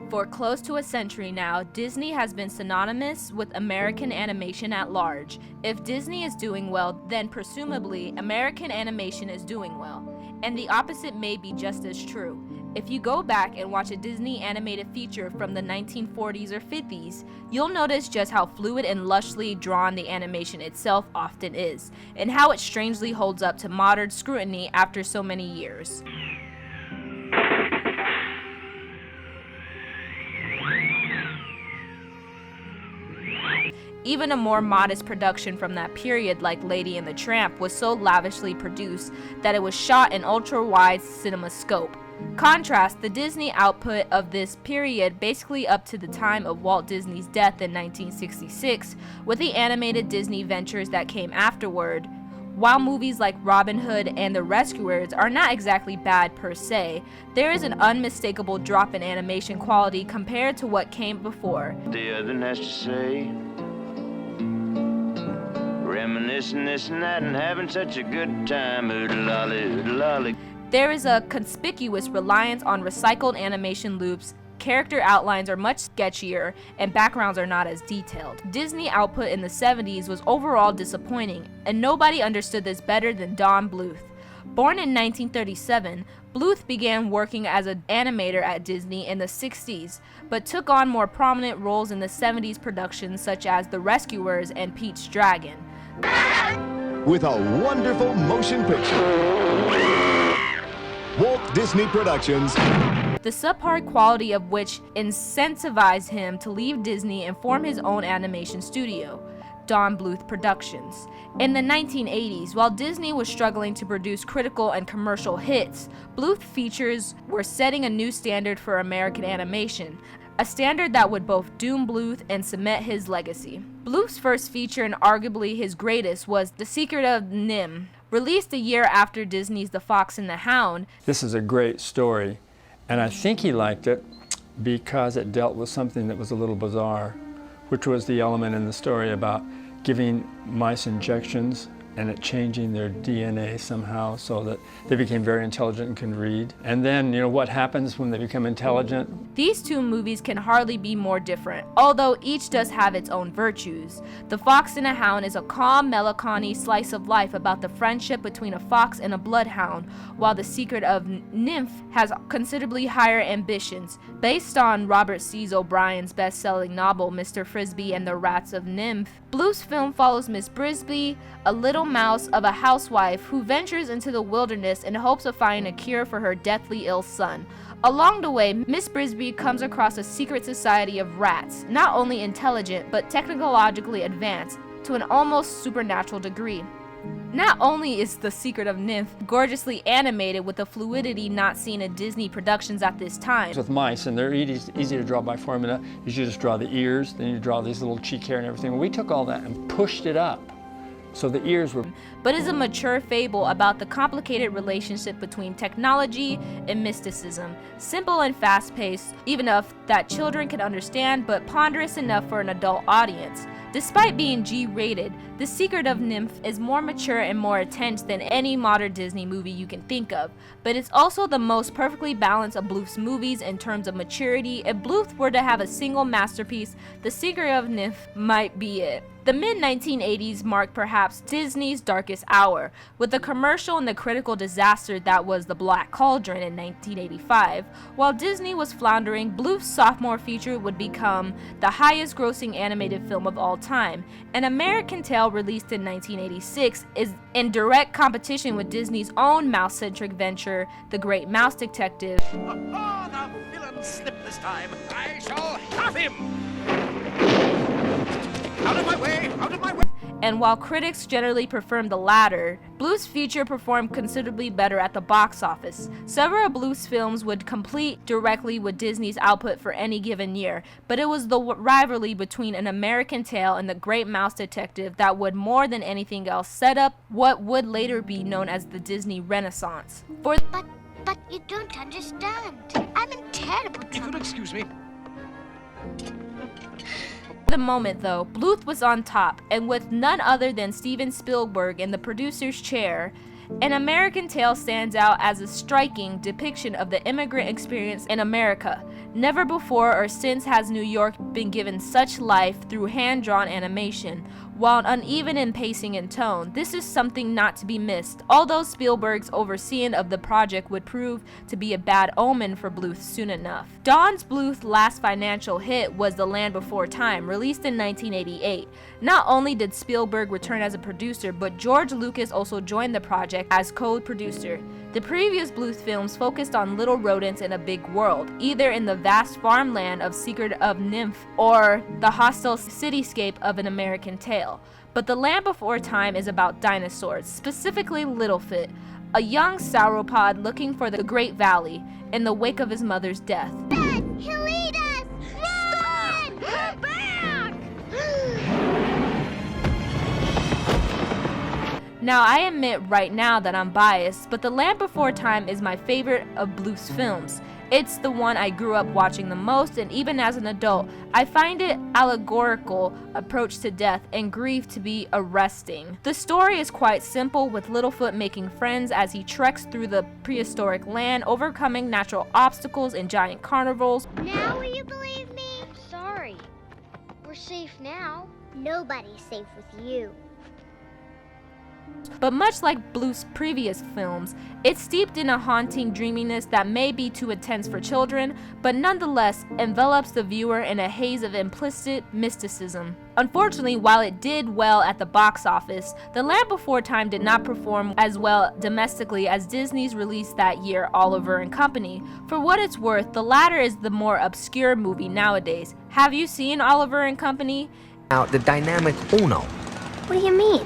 For close to a century now, Disney has been synonymous with American animation at large. If Disney is doing well, then presumably American animation is doing well. And the opposite may be just as true. If you go back and watch a Disney animated feature from the 1940s or 50s, you'll notice just how fluid and lushly drawn the animation itself often is, and how it strangely holds up to modern scrutiny after so many years. Even a more modest production from that period, like Lady and the Tramp, was so lavishly produced that it was shot in ultra-wide CinemaScope. Contrast the Disney output of this period basically up to the time of Walt Disney's death in 1966 with the animated Disney ventures that came afterward. While movies like Robin Hood and The Rescuers are not exactly bad per se, there is an unmistakable drop in animation quality compared to what came before. The other has to say, reminiscing this and that and having such a good time, oodle-lolly, oodle-lolly. There is a conspicuous reliance on recycled animation loops, character outlines are much sketchier, and backgrounds are not as detailed. Disney output in the 70s was overall disappointing, and nobody understood this better than Don Bluth. Born in 1937, Bluth began working as an animator at Disney in the 60s, but took on more prominent roles in the 70s productions such as The Rescuers and Pete's Dragon. With a wonderful motion picture, Walt Disney Productions, the subpar quality of which incentivized him to leave Disney and form his own animation studio, Don Bluth Productions. In the 1980s, while Disney was struggling to produce critical and commercial hits, Bluth features were setting a new standard for American animation, a standard that would both doom Bluth and cement his legacy. Bluth's first feature and arguably his greatest was The Secret of NIMH. Released a year after Disney's The Fox and the Hound. This is a great story, and I think he liked it because it dealt with something that was a little bizarre, which was the element in the story about giving mice injections and it changing their DNA somehow so that they became very intelligent and can read. And then, what happens when they become intelligent? These two movies can hardly be more different, although each does have its own virtues. The Fox and the Hound is a calm, melancholy slice of life about the friendship between a fox and a bloodhound, while The Secret of NIMH has considerably higher ambitions. Based on Robert C. O'Brien's best-selling novel, Mr. Frisby and the Rats of NIMH, Bluth's film follows Miss Brisby, a little mouse of a housewife who ventures into the wilderness in hopes of finding a cure for her deathly ill son. Along the way, Miss Brisby comes across a secret society of rats, not only intelligent but technologically advanced to an almost supernatural degree. Not only is The Secret of NIMH gorgeously animated with a fluidity not seen in Disney productions at this time. With mice, and they're easy to draw by formula, is you just draw the ears, then you draw these little cheek hair and everything. We took all that and pushed it up. So the ears were... But is a mature fable about the complicated relationship between technology and mysticism. Simple and fast-paced, even enough that children can understand, but ponderous enough for an adult audience. Despite being G-rated, The Secret of NIMH is more mature and more intense than any modern Disney movie you can think of, but it's also the most perfectly balanced of Bluth's movies in terms of maturity. If Bluth were to have a single masterpiece, The Secret of NIMH might be it. The mid-1980s marked perhaps Disney's darkest hour, with the commercial and the critical disaster that was The Black Cauldron in 1985. While Disney was floundering, Bluth's sophomore feature would become the highest-grossing animated film of all time. An American Tail, released in 1986, is in direct competition with Disney's own mouse-centric venture, The Great Mouse Detective. The villain slipped this time. I shall have him! Out of my way! Out of my way! and while critics generally preferred the latter, Bluth's feature performed considerably better at the box office. Several of Bluth's films would compete directly with Disney's output for any given year, but it was the rivalry between An American Tail and The Great Mouse Detective that would more than anything else set up what would later be known as the Disney Renaissance. But you don't understand. I'm in terrible You trouble. could excuse me. At the moment, though, Bluth was on top, and with none other than Steven Spielberg in the producer's chair, An American Tail stands out as a striking depiction of the immigrant experience in America. Never before or since has New York been given such life through hand-drawn animation. While uneven in pacing and tone, this is something not to be missed, although Spielberg's overseeing of the project would prove to be a bad omen for Bluth soon enough. Don Bluth's last financial hit was The Land Before Time, released in 1988. Not only did Spielberg return as a producer, but George Lucas also joined the project as co-producer. The previous Bluth films focused on little rodents in a big world, either in the vast farmland of Secret of Nymph or the hostile cityscape of An American Tail. But The Land Before Time is about dinosaurs, specifically Littlefoot, a young sauropod looking for the Great Valley in the wake of his mother's death. Dad, he'll eat us! Run! Come back! Now, I admit right now that I'm biased, but The Land Before Time is my favorite of Bluth's films. It's the one I grew up watching the most, and even as an adult, I find its allegorical approach to death and grief to be arresting. The story is quite simple, with Littlefoot making friends as he treks through the prehistoric land, overcoming natural obstacles and giant carnivals. Now will you believe me? Sorry. We're safe now. Nobody's safe with you. But much like Bluth's previous films, it's steeped in a haunting dreaminess that may be too intense for children, but nonetheless envelops the viewer in a haze of implicit mysticism. Unfortunately, while it did well at the box office, The Land Before Time did not perform as well domestically as Disney's release that year, Oliver and Company. For what it's worth, the latter is the more obscure movie nowadays. Have you seen Oliver and Company? Now, the dynamic uno. What do you mean?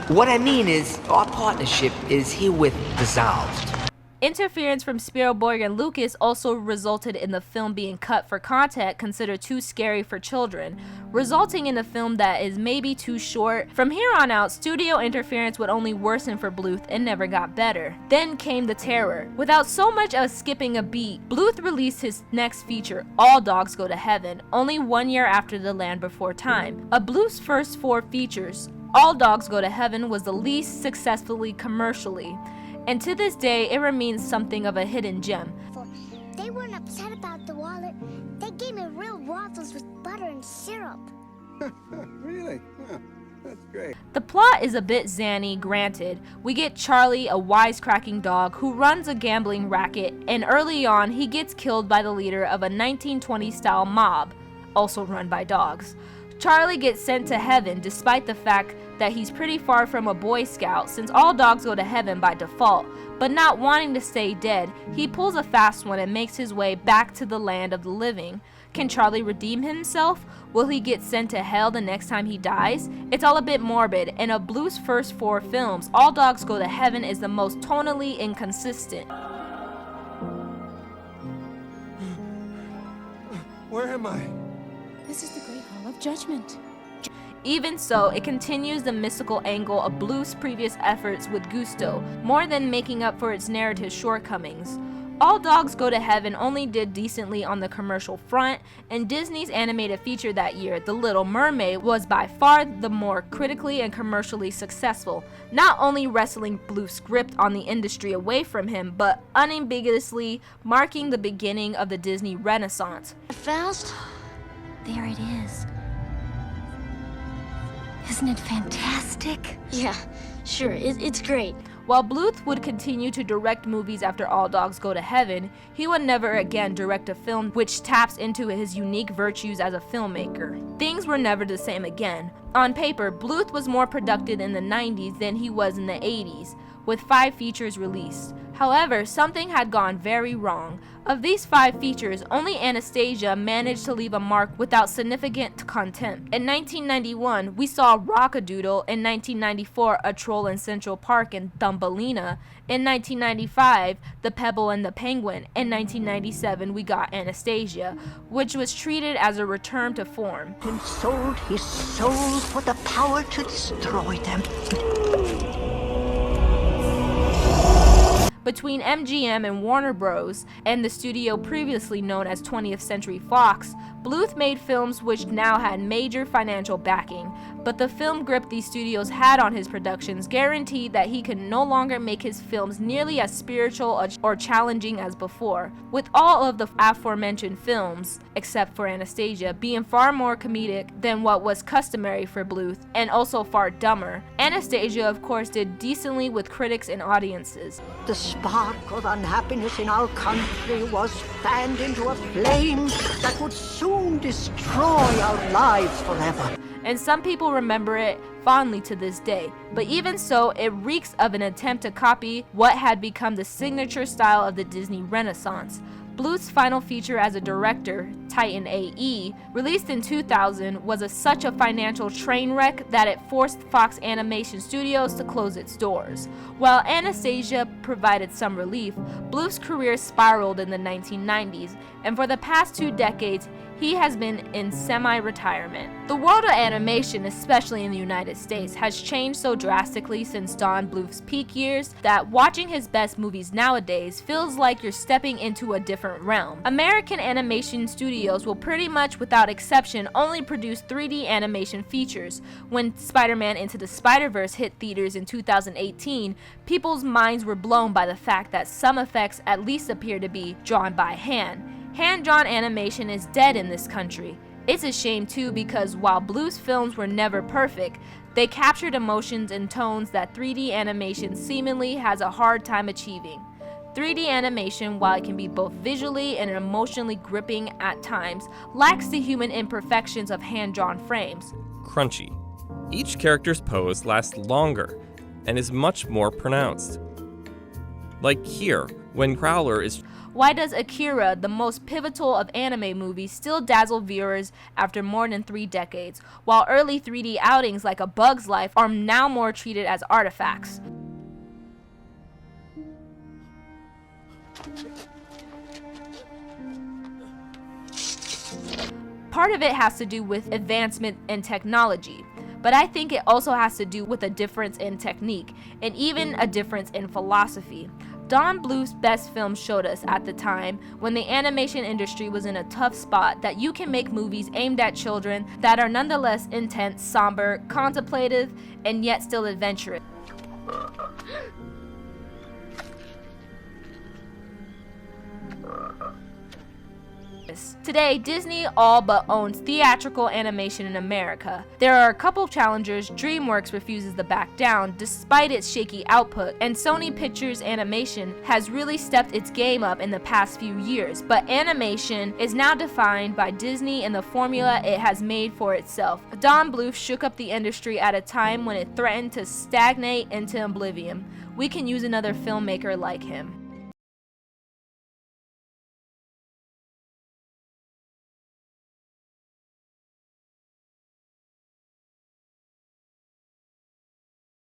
What I mean is, our partnership is herewith dissolved. Interference from Spielberg and Lucas also resulted in the film being cut for content considered too scary for children, resulting in a film that is maybe too short. From here on out, studio interference would only worsen for Bluth and never got better. Then came the terror. Without so much as skipping a beat, Bluth released his next feature, All Dogs Go to Heaven, only 1 year after The Land Before Time. Of Bluth's first 4 features, All Dogs Go to Heaven was the least successfully commercially, and to this day it remains something of a hidden gem. They weren't upset about the wallet. They gave me real waffles with butter and syrup. Really? Huh, that's great. The plot is a bit zany, granted. We get Charlie, a wisecracking dog who runs a gambling racket, and early on he gets killed by the leader of a 1920s-style mob, also run by dogs. Charlie gets sent to heaven despite the fact that he's pretty far from a Boy Scout, since all dogs go to heaven by default, but not wanting to stay dead, he pulls a fast one and makes his way back to the land of the living. Can Charlie redeem himself? Will he get sent to hell the next time he dies? It's all a bit morbid, and of Bluth's first 4 films, All Dogs Go to Heaven is the most tonally inconsistent. Where am I? This is the Great Hall of Judgment. Even so, it continues the mystical angle of Bluth's previous efforts with gusto, more than making up for its narrative shortcomings. All Dogs Go to Heaven only did decently on the commercial front, and Disney's animated feature that year, The Little Mermaid, was by far the more critically and commercially successful, not only wresting Bluth's grip on the industry away from him, but unambiguously marking the beginning of the Disney Renaissance. Faust? There it is. Isn't it fantastic? Yeah, sure, it's great. While Bluth would continue to direct movies after All Dogs Go to Heaven, he would never again direct a film which taps into his unique virtues as a filmmaker. Things were never the same again. On paper, Bluth was more productive in the 90s than he was in the 80s, with 5 features released. However, something had gone very wrong. Of these 5 features, only Anastasia managed to leave a mark without significant contempt. In 1991, we saw Rock-a-Doodle. In 1994, A Troll in Central Park and Thumbelina. In 1995, The Pebble and the Penguin. In 1997, we got Anastasia, which was treated as a return to form. And sold his soul for the power to destroy them. Between MGM and Warner Bros. And the studio previously known as 20th Century Fox, Bluth made films which now had major financial backing, but the film grip these studios had on his productions guaranteed that he could no longer make his films nearly as spiritual or challenging as before, with all of the aforementioned films, except for Anastasia, being far more comedic than what was customary for Bluth, and also far dumber. Anastasia, of course, did decently with critics and audiences. The spark of unhappiness in our country was fanned into a flame that would soon destroy our lives forever. And some people remember it fondly to this day. But even so, it reeks of an attempt to copy what had become the signature style of the Disney Renaissance. Bluth's final feature as a director, Titan A.E., released in 2000, was such a financial train wreck that it forced Fox Animation Studios to close its doors. While Anastasia provided some relief, Bluth's career spiraled in the 1990s, and for the past 2 decades, he has been in semi-retirement. The world of animation, especially in the United States, has changed so drastically since Don Bluth's peak years that watching his best movies nowadays feels like you're stepping into a different realm. American animation studios will pretty much without exception only produce 3D animation features. When Spider-Man Into the Spider-Verse hit theaters in 2018, people's minds were blown by the fact that some effects at least appear to be drawn by hand. Hand-drawn animation is dead in this country. It's a shame too, because while Bluth's films were never perfect, they captured emotions and tones that 3D animation seemingly has a hard time achieving. 3D animation, while it can be both visually and emotionally gripping at times, lacks the human imperfections of hand-drawn frames. Crunchy. Each character's pose lasts longer and is much more pronounced. Like here, when Crowler is... Why does Akira, the most pivotal of anime movies, still dazzle viewers after more than 3 decades, while early 3D outings like A Bug's Life are now more treated as artifacts? Part of it has to do with advancement in technology, but I think it also has to do with a difference in technique, and even a difference in philosophy. Don Bluth's best films showed us at the time, when the animation industry was in a tough spot, that you can make movies aimed at children that are nonetheless intense, somber, contemplative, and yet still adventurous. Today, Disney all but owns theatrical animation in America. There are a couple challengers. DreamWorks refuses to back down despite its shaky output, and Sony Pictures Animation has really stepped its game up in the past few years, but animation is now defined by Disney and the formula it has made for itself. Don Bluth shook up the industry at a time when it threatened to stagnate into oblivion. We can use another filmmaker like him.